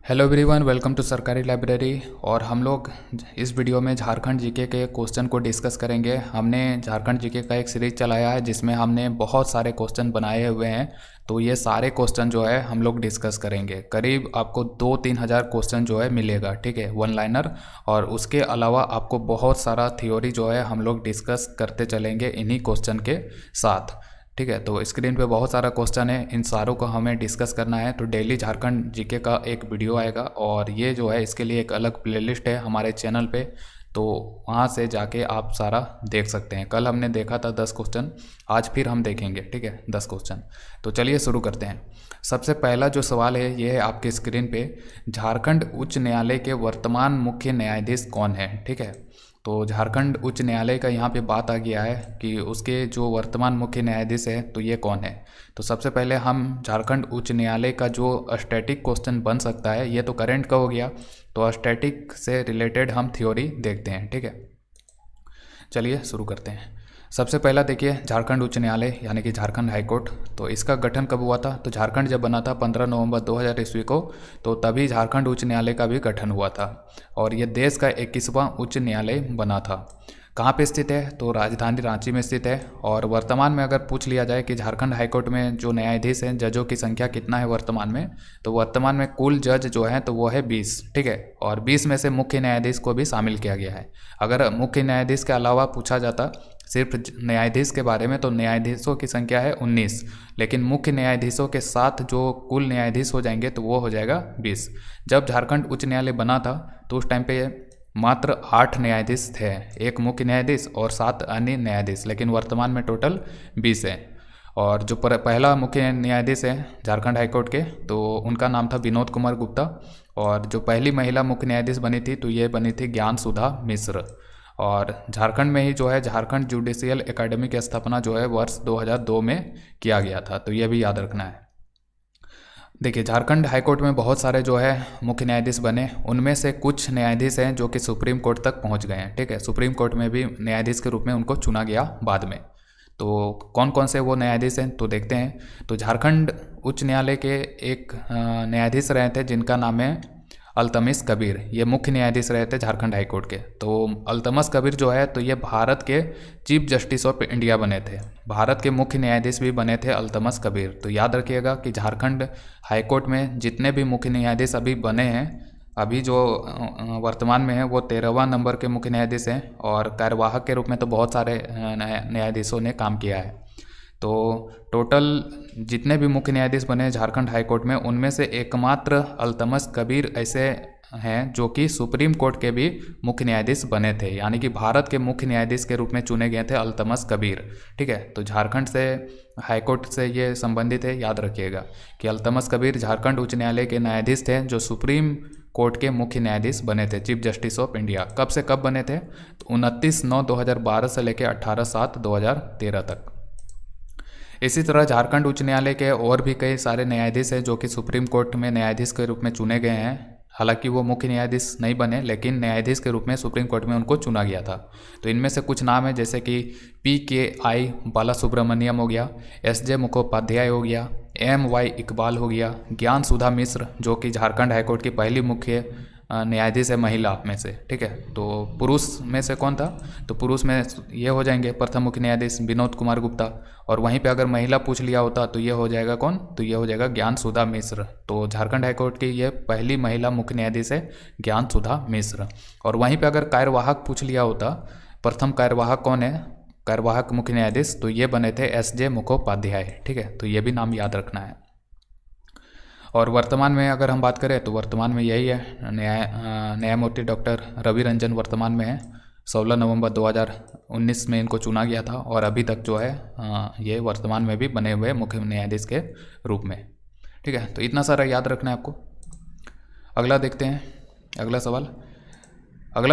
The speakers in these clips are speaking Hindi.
हेलो एवरीवन, वेलकम टू सरकारी लाइब्रेरी। और हम लोग इस वीडियो में झारखंड जीके के क्वेश्चन को डिस्कस करेंगे। हमने झारखंड जीके का एक सीरीज चलाया है जिसमें हमने बहुत सारे क्वेश्चन बनाए हुए हैं। तो ये सारे क्वेश्चन जो है हम लोग डिस्कस करेंगे। करीब आपको 2-3 हज़ार क्वेश्चन जो है मिलेगा, ठीक है, वन लाइनर। और उसके अलावा आपको बहुत सारा थ्योरी जो है हम लोग डिस्कस करते चलेंगे इन्हीं क्वेश्चन के साथ, ठीक है। तो स्क्रीन पे बहुत सारा क्वेश्चन है, इन सारों को हमें डिस्कस करना है। तो डेली झारखंड जीके का एक वीडियो आएगा और ये जो है इसके लिए एक अलग प्लेलिस्ट है हमारे चैनल पे, तो वहाँ से जाके आप सारा देख सकते हैं। कल हमने देखा था 10 क्वेश्चन, आज फिर हम देखेंगे, ठीक है, 10 क्वेश्चन। तो चलिए शुरू करते हैं। सबसे पहला जो सवाल है ये है आपके स्क्रीन पे, झारखंड उच्च न्यायालय के वर्तमान मुख्य न्यायाधीश कौन है, ठीक है। तो झारखंड उच्च न्यायालय का यहाँ पे बात आ गया है कि उसके जो वर्तमान मुख्य न्यायाधीश है तो ये कौन है। तो सबसे पहले हम झारखंड उच्च न्यायालय का जो स्टैटिक क्वेश्चन बन सकता है, ये तो करंट का हो गया, तो स्टैटिक से रिलेटेड हम थ्योरी देखते हैं, ठीक है। चलिए शुरू करते हैं। सबसे पहला देखिए, झारखंड उच्च न्यायालय यानी कि झारखंड हाई कोर्ट, तो इसका गठन कब हुआ था। तो झारखंड जब बना था 15 नवंबर 2000 ईस्वी को, तो तभी झारखंड उच्च न्यायालय का भी गठन हुआ था। और ये देश का 21वां उच्च न्यायालय बना था। कहाँ पे स्थित है, तो राजधानी रांची में स्थित है। और वर्तमान में अगर पूछ लिया जाए कि झारखंड हाईकोर्ट में जो न्यायाधीश हैं, जजों की संख्या कितना है वर्तमान में, तो वर्तमान में कुल जज जो है तो वो है 20, ठीक है। और 20 में से मुख्य न्यायाधीश को भी शामिल किया गया है। अगर मुख्य न्यायाधीश के अलावा पूछा जाता सिर्फ न्यायाधीश के बारे में, तो न्यायाधीशों की संख्या है 19, लेकिन मुख्य न्यायाधीशों के साथ जो कुल न्यायाधीश हो जाएंगे तो वो हो जाएगा 20। जब झारखंड उच्च न्यायालय बना था तो उस टाइम पे मात्र 8 न्यायाधीश थे, एक मुख्य न्यायाधीश और 7 अन्य न्यायाधीश, लेकिन वर्तमान में टोटल 20 है। और जो पहला मुख्य न्यायाधीश है झारखंड हाईकोर्ट के, तो उनका नाम था विनोद कुमार गुप्ता। और जो पहली महिला मुख्य न्यायाधीश बनी थी तो ये बनी थी ज्ञान सुधा मिश्र। और झारखंड में ही जो है झारखंड जुडिशियल एकेडमी की स्थापना जो है वर्ष 2002 में किया गया था, तो ये भी याद रखना है। देखिए, झारखंड हाईकोर्ट में बहुत सारे जो है मुख्य न्यायाधीश बने, उनमें से कुछ न्यायाधीश हैं जो कि सुप्रीम कोर्ट तक पहुंच गए हैं, ठीक है। सुप्रीम कोर्ट में भी न्यायाधीश के रूप में उनको चुना गया बाद में। तो कौन कौन से वो न्यायाधीश हैं तो देखते हैं। तो झारखंड उच्च न्यायालय के एक न्यायाधीश रहे थे जिनका नाम है अल्तमिश कबीर, ये मुख्य न्यायाधीश रहे थे झारखंड हाईकोर्ट के। तो अल्तमश कबीर जो है तो ये भारत के चीफ जस्टिस ऑफ इंडिया बने थे, भारत के मुख्य न्यायाधीश भी बने थे अल्तमश कबीर। तो याद रखिएगा कि झारखंड हाईकोर्ट में जितने भी मुख्य न्यायाधीश अभी बने हैं, अभी जो वर्तमान में है, वो 13वां नंबर के मुख्य न्यायाधीश हैं। और कार्यवाहक के रूप में तो बहुत सारे न्यायाधीशों ने काम किया है। तो टोटल जितने भी मुख्य न्यायाधीश बने झारखंड हाईकोर्ट में, उनमें से एकमात्र अल्तमश कबीर ऐसे हैं जो कि सुप्रीम कोर्ट के भी मुख्य न्यायाधीश बने थे, यानी कि भारत के मुख्य न्यायाधीश के रूप में चुने गए थे अल्तमश कबीर, ठीक है। तो झारखंड से हाईकोर्ट से ये संबंधित है, याद रखिएगा कि अल्तमश कबीर झारखंड उच्च न्यायालय के न्यायाधीश थे जो सुप्रीम कोर्ट के मुख्य न्यायाधीश बने थे, चीफ जस्टिस ऑफ इंडिया। कब से कब बने थे, तो 29/9/2012 से लेकर 18/7/2013 तक। इसी तरह झारखंड उच्च न्यायालय के और भी कई सारे न्यायाधीश हैं जो कि सुप्रीम कोर्ट में न्यायाधीश के रूप में चुने गए हैं। हालांकि वो मुख्य न्यायाधीश नहीं बने, लेकिन न्यायाधीश के रूप में सुप्रीम कोर्ट में उनको चुना गया था। तो इनमें से कुछ नाम है, जैसे कि PKI बाला सुब्रमण्यम हो गया, SJ मुखोपाध्याय हो गया, MY इकबाल हो गया, ज्ञान सुधा मिश्र जो कि झारखंड हाईकोर्ट की पहली मुख्य न्यायाधीश है महिला में से, ठीक है। तो पुरुष में से कौन था, तो पुरुष में ये हो जाएंगे प्रथम मुख्य न्यायाधीश विनोद कुमार गुप्ता। और वहीं पे अगर महिला पूछ लिया होता तो ये हो जाएगा कौन, तो ये हो जाएगा ज्ञान सुधा मिश्र। तो झारखंड हाईकोर्ट की ये पहली महिला मुख्य न्यायाधीश है ज्ञान सुधा मिश्र। और वहीं पे अगर कार्यवाहक पूछ लिया होता, प्रथम कार्यवाहक कौन है, कार्यवाहक मुख्य न्यायाधीश, तो ये बने थे SJ मुखोपाध्याय, ठीक है। तो ये भी नाम याद रखना है। और वर्तमान में अगर हम बात करें तो वर्तमान में यही है, न्यायमूर्ति डॉक्टर रवि रंजन वर्तमान में है। 16 नवंबर 2019 में इनको चुना गया था और अभी तक जो है ये वर्तमान में भी बने हुए मुख्य न्यायाधीश के रूप में, ठीक है। तो इतना सारा याद रखना है आपको। अगला देखते हैं, अगला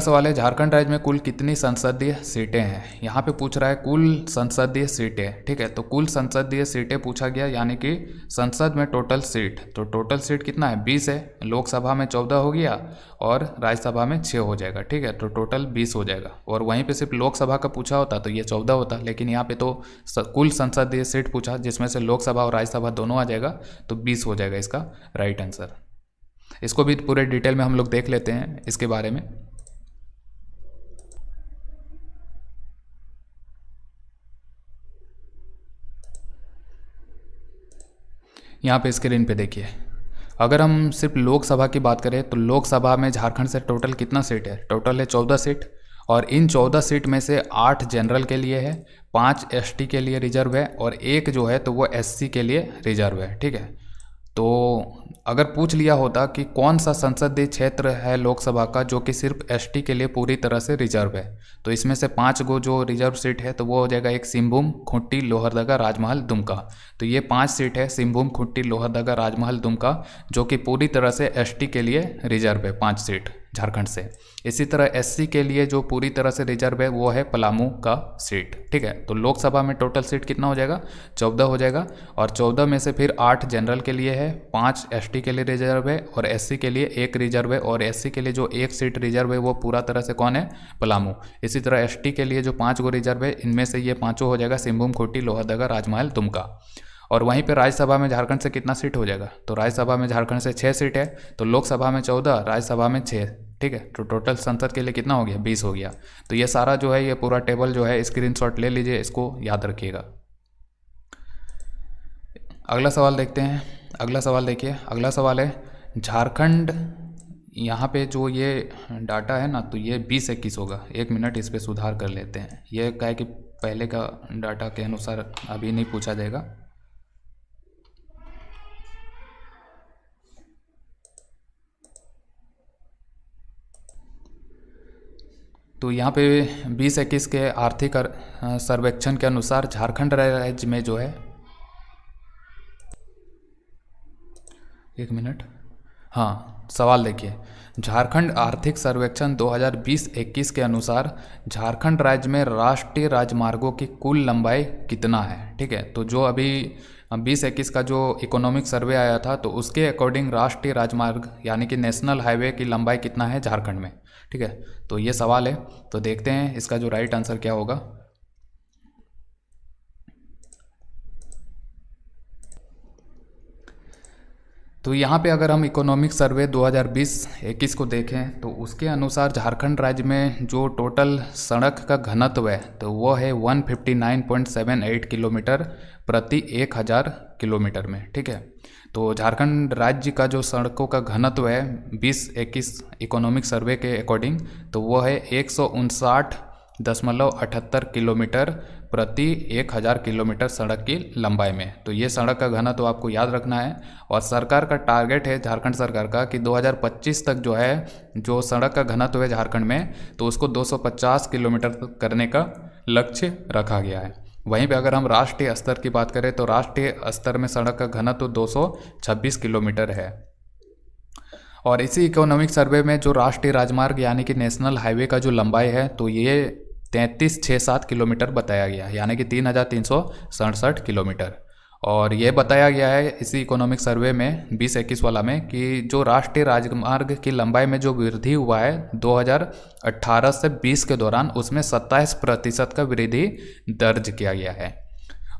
सवाल है झारखंड राज्य में कुल कितनी संसदीय सीटें हैं। यहाँ पे पूछ रहा है कुल संसदीय सीटें, ठीक है। तो कुल संसदीय सीटें पूछा गया, यानी कि संसद में टोटल सीट, तो टोटल सीट कितना है, 20 है। लोकसभा में 14 हो गया और राज्यसभा में 6 हो जाएगा, ठीक है। तो टोटल 20 हो जाएगा। और वहीं पे सिर्फ लोकसभा का पूछा होता तो ये 14 होता, लेकिन यहाँ पे तो कुल संसदीय सीट पूछा जिसमें से लोकसभा और राज्यसभा दोनों आ जाएगा, तो 20 हो जाएगा इसका राइट आंसर। इसको भी पूरे डिटेल में हम लोग देख लेते हैं इसके बारे में। यहाँ पे स्क्रीन पे देखिए, अगर हम सिर्फ लोकसभा की बात करें तो लोकसभा में झारखंड से टोटल कितना सीट है? टोटल है 14 सीट, और इन 14 सीट में से 8 जनरल के लिए है, 5 एसटी के लिए रिजर्व है, और एक जो है तो वो एससी के लिए रिजर्व है। ठीक है, तो अगर पूछ लिया होता कि कौन सा संसदीय क्षेत्र है लोकसभा का जो कि सिर्फ एसटी के लिए पूरी तरह से रिजर्व है, तो इसमें से 5 गो जो रिजर्व सीट है तो वो हो जाएगा एक सिंहभूम, खूंटी, लोहरदगा, राजमहल, दुमका। तो ये 5 सीट है सिंहभूम, खूंटी, लोहरदगा, राजमहल, दुमका, जो कि पूरी तरह से एसटी के लिए रिजर्व है, 5 सीट झारखंड से। इसी तरह एससी के लिए जो पूरी तरह से रिजर्व है वो है पलामू का सीट। ठीक है, तो लोकसभा में टोटल सीट कितना हो जाएगा? 14 हो जाएगा, और 14 में से फिर 8 जनरल के लिए है, 5 एसटी के लिए रिजर्व है, और एससी के लिए एक रिजर्व है, और एससी के लिए जो एक सीट रिजर्व है वो पूरा तरह से कौन है? पलामू। इसी तरह एसटी के लिए जो 5 गो रिजर्व है, इनमें से ये पाँचों हो जाएगा सिंहभूम, खूंटी, लोहरदगा, राजमहल, दुमका। और वहीं पे राज्यसभा में झारखंड से कितना सीट हो जाएगा? तो राज्यसभा में झारखंड से 6 सीट है, तो लोकसभा में 14, राज्यसभा में 6। ठीक है, तो टोटल संसद के लिए कितना हो गया? 20 हो गया। तो ये सारा जो है ये पूरा टेबल जो है स्क्रीनशॉट ले लीजिए, इसको याद रखिएगा। अगला सवाल देखते हैं। अगला सवाल देखिए, अगला सवाल है झारखंड, यहाँ पे जो ये डाटा है ना, तो ये 20-21 होगा। 1 मिनट इस पर सुधार कर लेते हैं। ये क्या है कि पहले का डाटा के अनुसार अभी नहीं पूछा जाएगा। तो यहाँ पे 20-21 के आर्थिक सर्वेक्षण के अनुसार झारखंड राज्य में जो है, 1 मिनट, हाँ सवाल देखिए, झारखंड आर्थिक सर्वेक्षण 2020-21 के अनुसार झारखंड राज्य में राष्ट्रीय राजमार्गों की कुल लंबाई कितना है? ठीक है, तो जो अभी 20-21 का जो इकोनॉमिक सर्वे आया था तो उसके अकॉर्डिंग राष्ट्रीय राजमार्ग यानी कि नेशनल हाईवे की लंबाई कितना है झारखंड में? ठीक है, तो ये सवाल है, तो देखते हैं इसका जो राइट आंसर क्या होगा। तो यहाँ पे अगर हम इकोनॉमिक सर्वे 2020-21 को देखें तो उसके अनुसार झारखंड राज्य में जो टोटल सड़क का घनत्व है तो वो है 159.78 किलोमीटर प्रति 1000 किलोमीटर में। ठीक है, तो झारखंड राज्य का जो सड़कों का घनत्व है 20-21 इकोनॉमिक सर्वे के अकॉर्डिंग तो वो है 159.78 किलोमीटर प्रति 1000 किलोमीटर सड़क की लंबाई में। तो ये सड़क का घनत्व आपको याद रखना है, और सरकार का टारगेट है झारखंड सरकार का कि 2025 तक जो है जो सड़क का घनत्व है झारखंड में तो उसको 250 किलोमीटर तक करने का लक्ष्य रखा गया है। वहीं पे अगर हम राष्ट्रीय स्तर की बात करें तो राष्ट्रीय स्तर में सड़क का घनत्व 226 किलोमीटर है। और इसी इकोनॉमिक सर्वे में जो राष्ट्रीय राजमार्ग यानी कि नेशनल हाईवे का जो लंबाई है तो ये 3367 किलोमीटर बताया गया है, यानी कि 3367 किलोमीटर। और ये बताया गया है इसी इकोनॉमिक सर्वे में 20-21 वाला में कि जो राष्ट्रीय राजमार्ग की लंबाई में जो वृद्धि हुआ है 2018 से 20 के दौरान उसमें 27% का वृद्धि दर्ज किया गया है।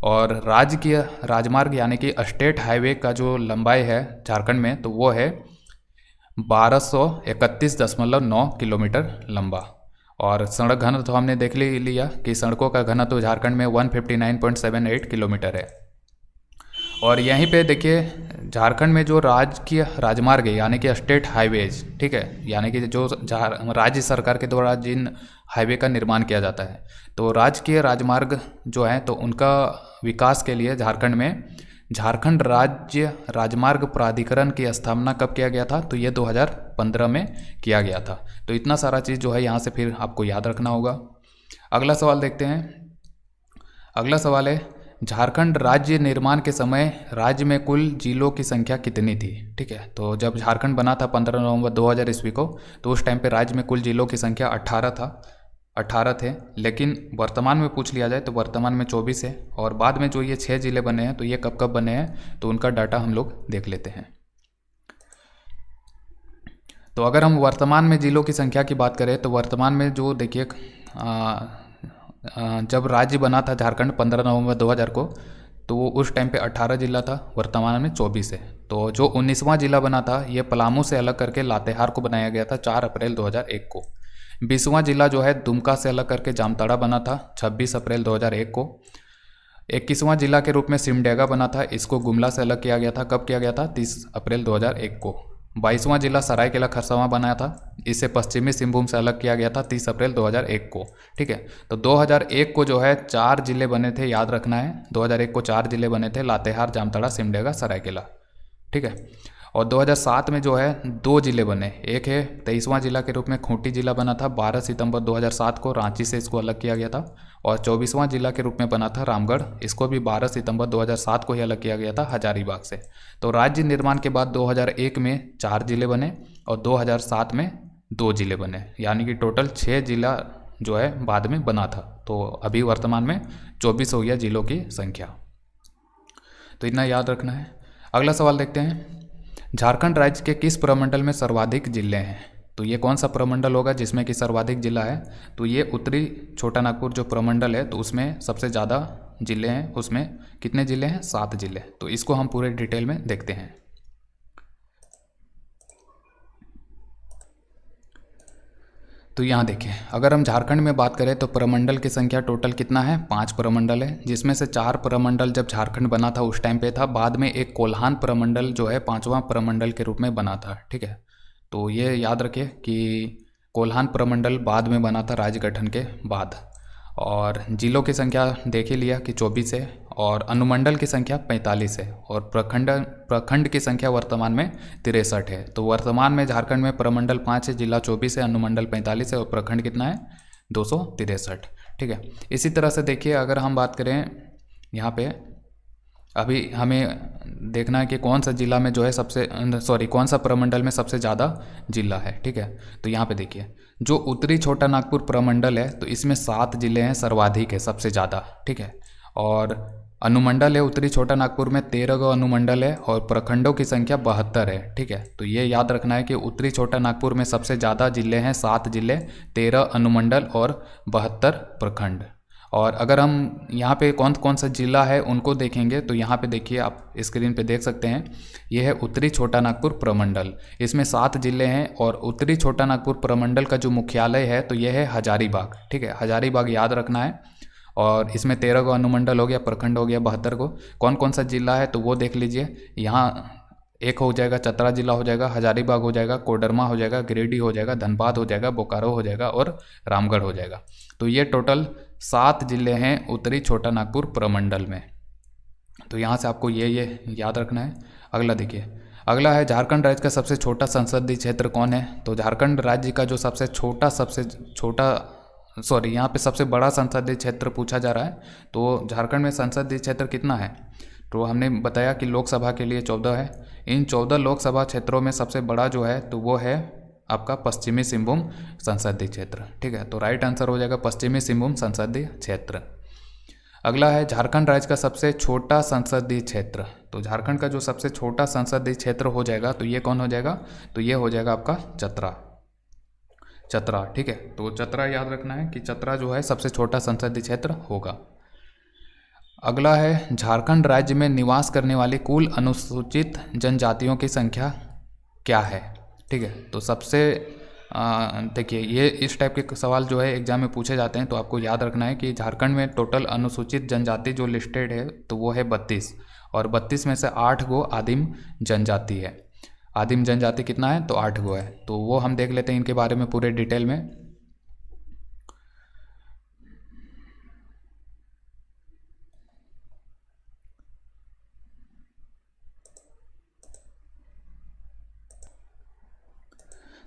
और राज्य की राजमार्ग यानी कि स्टेट हाईवे का जो लंबाई है झारखंड में तो वो है 1231.9 किलोमीटर लंबा। और सड़क घनत्व तो हमने देख लिया कि सड़कों का घनत्व झारखंड में 159.78 किलोमीटर है। और यहीं पे देखिए झारखंड में जो राजकीय राजमार्ग है यानी कि स्टेट हाईवेज, ठीक है, यानी कि जो राज्य सरकार के द्वारा जिन हाईवे का निर्माण किया जाता है तो राजकीय राजमार्ग जो है तो उनका विकास के लिए झारखंड में झारखंड राज्य राजमार्ग प्राधिकरण की स्थापना कब किया गया था? तो ये 2015 में किया गया था। तो इतना सारा चीज़ जो है यहाँ से फिर आपको याद रखना होगा। अगला सवाल देखते हैं। अगला सवाल है झारखंड राज्य निर्माण के समय राज्य में कुल जिलों की संख्या कितनी थी? ठीक है, तो जब झारखंड बना था 15 नवंबर 2000 ईस्वी को तो उस टाइम पे राज्य में कुल जिलों की संख्या 18 थे, लेकिन वर्तमान में पूछ लिया जाए तो वर्तमान में 24 है। और बाद में जो ये 6 जिले बने हैं तो ये कब कब बने हैं तो उनका डाटा हम लोग देख लेते हैं। तो अगर हम वर्तमान में जिलों की संख्या की बात करें तो वर्तमान में जो देखिए जब राज्य बना था झारखंड 15 नवंबर 2000 को तो वो उस टाइम पे 18 जिला था, वर्तमान में 24 है। तो जो 19वां जिला बना था ये पलामू से अलग करके लातेहार को बनाया गया था 4 अप्रैल 2001 को। 20वां जिला जो है दुमका से अलग करके जामताड़ा बना था 26 अप्रैल 2001 को। 21वां जिला के रूप में सिमडेगा बना था, इसको गुमला से अलग किया गया था। कब किया गया था? 30 अप्रैल 2001 को। 22वां जिला सरायकेला खरसावां बनाया था, इसे पश्चिमी सिंहभूम से अलग किया गया था 30 अप्रैल 2001 को। ठीक है, तो 2001 को जो है 4 जिले बने थे, याद रखना है। 2001 को 4 जिले बने थे, लातेहार, जामताड़ा, सिमडेगा, सरायकेला। ठीक है, और 2007 में जो है 2 जिले बने। एक है 23वां जिला के रूप में खूंटी जिला बना था 12 सितंबर 2007 को, रांची से इसको अलग किया गया था। और 24वां जिला के रूप में बना था रामगढ़, इसको भी 12 सितंबर 2007 को ही अलग किया गया था हजारीबाग से। तो राज्य निर्माण के बाद 2001 में 4 जिले बने और 2007 में 2 जिले बने, यानी कि टोटल 6 जिला जो है बाद में बना था। तो अभी वर्तमान में 24 हो गया जिलों की संख्या। तो इतना याद रखना है। अगला सवाल देखते हैं, झारखंड राज्य के किस प्रमंडल में सर्वाधिक जिले हैं? तो ये कौन सा प्रमंडल होगा जिसमें कि सर्वाधिक जिला है? तो ये उत्तरी छोटा नागपुर जो प्रमंडल है, तो उसमें सबसे ज़्यादा जिले हैं। उसमें कितने जिले हैं? 7 जिले। तो इसको हम पूरे डिटेल में देखते हैं। तो यहाँ देखिए, अगर हम झारखंड में बात करें तो प्रमंडल की संख्या टोटल कितना है? 5 प्रमंडल है, जिसमें से 4 प्रमंडल जब झारखंड बना था उस टाइम पे था। बाद में एक कोल्हान प्रमंडल जो है 5वां प्रमंडल के रूप में बना था। ठीक है, तो ये याद रखिए कि कोल्हान प्रमंडल बाद में बना था राज्य गठन के बाद। और जिलों की संख्या देख ही लिया कि 24 है, और अनुमंडल की संख्या 45 है, और प्रखंड की संख्या वर्तमान में 63 है। तो वर्तमान में झारखंड में प्रमंडल 5 है, जिला 24 है, अनुमंडल 45 है और प्रखंड कितना है? 263। ठीक है, इसी तरह से देखिए, अगर हम बात करें यहाँ पे, अभी हमें देखना है कि कौन सा जिला में जो है कौन सा प्रमंडल में सबसे ज़्यादा जिला है। ठीक है, तो यहाँ पे देखिए, जो उत्तरी छोटा नागपुर प्रमंडल है तो इसमें 7 जिले हैं, सर्वाधिक है, सबसे ज़्यादा। ठीक है, और अनुमंडल है उत्तरी छोटा नागपुर में 13 गो अनुमंडल है और प्रखंडों की संख्या 72 है। ठीक है, तो ये याद रखना है कि उत्तरी छोटा नागपुर में सबसे ज़्यादा जिले हैं, 7 जिले, 13 अनुमंडल और 72 प्रखंड। और अगर हम यहाँ पे कौन कौन सा जिला है उनको देखेंगे तो यहाँ पे देखिए, आप स्क्रीन पे देख सकते हैं, ये है उत्तरी छोटा नागपुर प्रमंडल। इसमें 7 जिले हैं और उत्तरी छोटा नागपुर प्रमंडल का जो मुख्यालय है तो ये है हजारीबाग। ठीक है, हजारीबाग याद रखना है। और इसमें 13 गो अनुमंडल हो गया, प्रखंड हो गया 72 को। कौन कौन सा जिला है तो वो देख लीजिए, यहाँ एक हो जाएगा चतरा जिला हो जाएगा, हजारीबाग हो जाएगा, कोडरमा हो जाएगा, गिरिडीह हो जाएगा, धनबाद हो जाएगा, बोकारो हो जाएगा और रामगढ़ हो जाएगा। तो ये टोटल 7 जिले हैं उत्तरी छोटा नागपुर प्रमंडल में। तो यहाँ से आपको ये याद रखना है। अगला देखिए, अगला है झारखंड राज्य का सबसे छोटा संसदीय क्षेत्र कौन है? तो झारखंड राज्य का जो यहाँ पे सबसे बड़ा संसदीय क्षेत्र पूछा जा रहा है। तो झारखंड में संसदीय क्षेत्र कितना है? तो हमने बताया कि लोकसभा के लिए 14 है। इन 14 लोकसभा क्षेत्रों में सबसे बड़ा जो है तो वो है आपका पश्चिमी सिंहभूम संसदीय क्षेत्र। ठीक है, तो राइट आंसर हो जाएगा पश्चिमी सिंहभूम संसदीय क्षेत्र। अगला है झारखंड राज्य का सबसे छोटा संसदीय क्षेत्र। तो झारखंड का जो सबसे छोटा संसदीय क्षेत्र हो जाएगा तो ये कौन हो जाएगा? तो ये हो जाएगा आपका चतरा। ठीक है, तो चतरा याद रखना है कि चतरा जो है सबसे छोटा संसदीय क्षेत्र होगा। अगला है झारखंड राज्य में निवास करने वाली कुल अनुसूचित जनजातियों की संख्या क्या है? ठीक है, तो सबसे देखिए, ये इस टाइप के सवाल जो है एग्जाम में पूछे जाते हैं। तो आपको याद रखना है कि झारखंड में टोटल अनुसूचित जनजाति जो लिस्टेड है तो वो है 32, और 32 में से 8 गो आदिम जनजाति है। आदिम जनजाति कितना है? तो 8 गो है। तो वो हम देख लेते हैं इनके बारे में पूरे डिटेल में।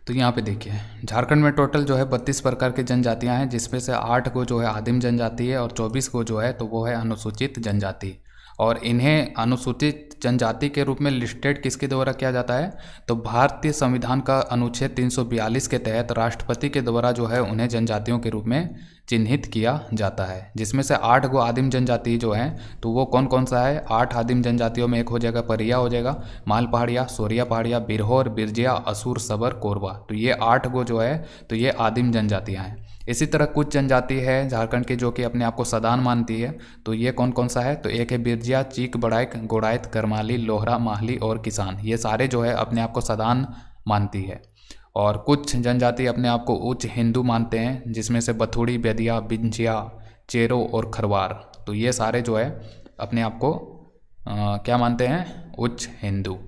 तो यहाँ पे देखिए, झारखंड में टोटल जो है 32 प्रकार की जनजातियाँ हैं, जिसमें से 8 को जो है आदिम जनजाति है और 24 को जो है तो वो है अनुसूचित जनजाति। और इन्हें अनुसूचित जनजाति के रूप में लिस्टेड किसके द्वारा किया जाता है? तो भारतीय संविधान का अनुच्छेद 342 के तहत राष्ट्रपति के द्वारा जो है उन्हें जनजातियों के रूप में चिन्हित किया जाता है। जिसमें से 8 गो आदिम जनजाति जो हैं तो वो कौन कौन सा है? 8 आदिम जनजातियों में एक हो जाएगा परिया हो जाएगा, माल पहाड़िया, सोरिया पहाड़िया, बिरहोर, बिरजिया, असुर, सबर, कोरबा। तो ये 8 गो जो है तो ये आदिम जनजातियाँ हैं। इसी तरह कुछ जनजाति है झारखंड की जो कि अपने आप को सदान मानती है। तो ये कौन कौन सा है, तो एक है बिरजिया, चीक, बड़ाइक, गोड़ाइत, करमाली, लोहरा, माहली और किसान। ये सारे जो है अपने आप को सदान मानती है। और कुछ जनजाति अपने आप को उच्च हिंदू मानते हैं, जिसमें से बथुड़ी, बेदिया, बिंजिया, चेरो और खरवार। तो ये सारे जो है अपने आप को क्या मानते हैं, उच्च हिंदू।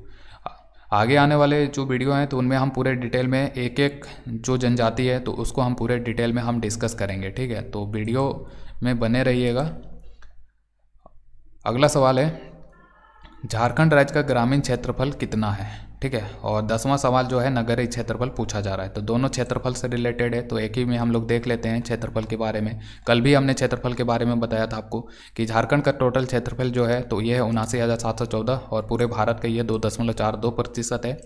आगे आने वाले जो वीडियो हैं तो उनमें हम पूरे डिटेल में एक एक जो जनजाति है तो उसको हम पूरे डिटेल में हम डिस्कस करेंगे, ठीक है। तो वीडियो में बने रहिएगा। अगला सवाल है, झारखंड राज्य का ग्रामीण क्षेत्रफल कितना है, ठीक है। और 10वां सवाल जो है नगरीय क्षेत्रफल पूछा जा रहा है। तो दोनों क्षेत्रफल से रिलेटेड है, तो एक ही में हम लोग देख लेते हैं क्षेत्रफल के बारे में। कल भी हमने क्षेत्रफल के बारे में बताया था आपको कि झारखंड का टोटल क्षेत्रफल जो है तो ये है 79,714 और पूरे भारत का ये 2.42% है।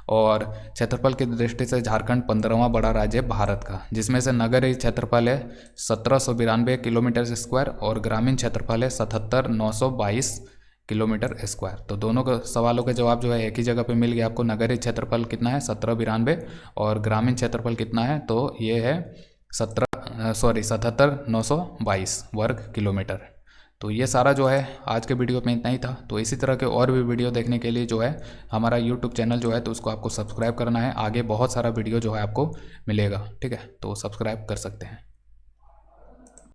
और क्षेत्रफल की दृष्टि से झारखंड 15वां बड़ा राज्य है भारत का, जिसमें से नगरीय क्षेत्रफल है 1792 किलोमीटर स्क्वायर और ग्रामीण क्षेत्रफल है 77,922 किलोमीटर स्क्वायर। तो दोनों का सवालों के जवाब जो है एक ही जगह पे मिल गया आपको। नगरीय क्षेत्रफल कितना है 1792 और ग्रामीण क्षेत्रफल कितना है, तो ये है 77,922 वर्ग किलोमीटर। तो ये सारा जो है आज के वीडियो में इतना ही था। तो इसी तरह के और भी वीडियो देखने के लिए जो है हमारा यूट्यूब चैनल जो है तो उसको आपको सब्सक्राइब करना है। आगे बहुत सारा वीडियो जो है आपको मिलेगा, ठीक है। तो सब्सक्राइब कर सकते हैं।